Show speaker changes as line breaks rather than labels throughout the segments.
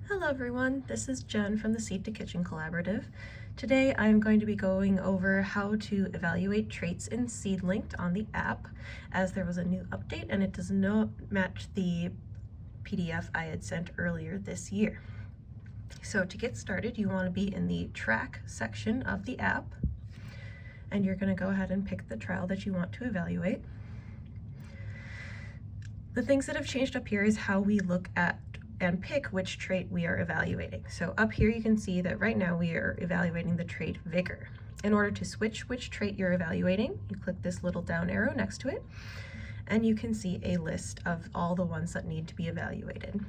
Hello everyone, this is Jen from the Seed to Kitchen Collaborative. Today I'm going to be going over how to evaluate traits in SeedLinked on the app, as there was a new update and it does not match the PDF I had sent earlier this year. So to get started, you want to be in the track section of the app, and you're going to go ahead and pick the trial that you want to evaluate. The things that have changed up here is how we look at and pick which trait we are evaluating. So up here you can see that right now we are evaluating the trait vigor. In order to switch which trait you're evaluating, you click this little down arrow next to it, and you can see a list of all the ones that need to be evaluated.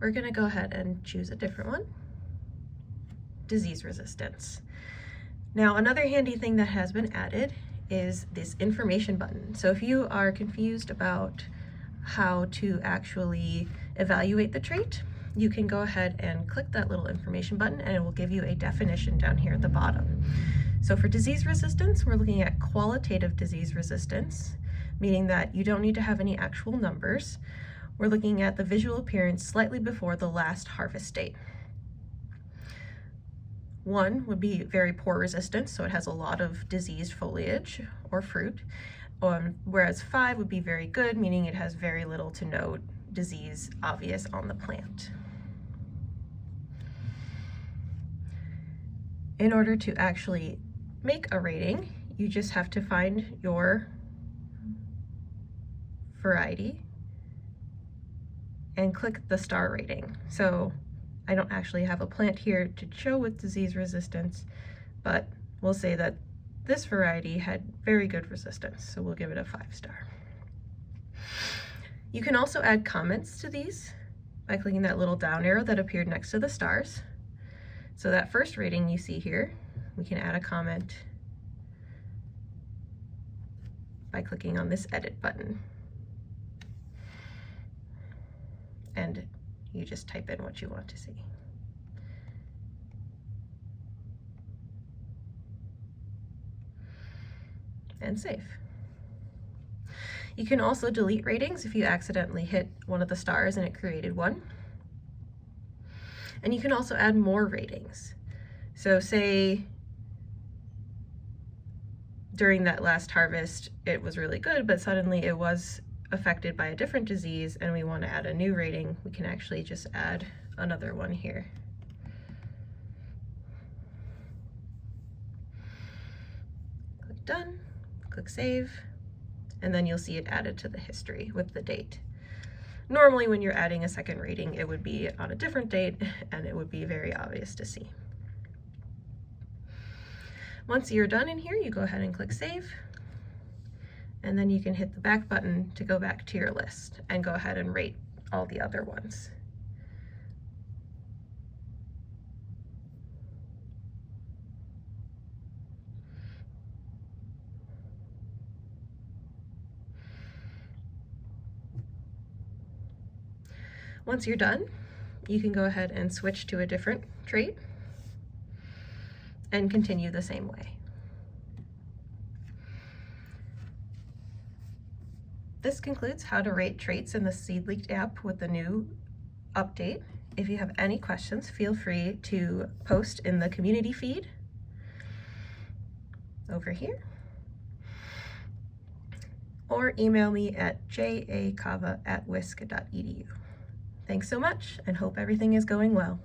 We're going to go ahead and choose a different one, disease resistance. Now another handy thing that has been added is this information button. So if you are confused about how to actually evaluate the trait, you can go ahead and click that little information button and it will give you a definition down here at the bottom. So for disease resistance, we're looking at qualitative disease resistance, meaning that you don't need to have any actual numbers. We're looking at the visual appearance slightly before the last harvest date. 1 would be very poor resistance, so it has a lot of diseased foliage or fruit, whereas 5 would be very good, meaning it has very little to no disease obvious on the plant. In order to actually make a rating, you just have to find your variety and click the star rating. So I don't actually have a plant here to show with disease resistance, but we'll say that this variety had very good resistance, so we'll give it a 5-star. You can also add comments to these by clicking that little down arrow that appeared next to the stars. So that first rating you see here, we can add a comment by clicking on this edit button. And you just type in what you want to see. And save. You can also delete ratings if you accidentally hit one of the stars and it created one. And you can also add more ratings. So say during that last harvest it was really good, but suddenly it was affected by a different disease and we want to add a new rating, we can actually just add another one here. Click done. Click save, and then you'll see it added to the history with the date. Normally when you're adding a second rating, it would be on a different date and it would be very obvious to see. Once you're done in here, you go ahead and click save, and then you can hit the back button to go back to your list and go ahead and rate all the other ones. Once you're done, you can go ahead and switch to a different trait and continue the same way. This concludes how to rate traits in the SeedLinked app with the new update. If you have any questions, feel free to post in the community feed over here, or email me at jakava@wisc.edu. Thanks so much, and hope everything is going well.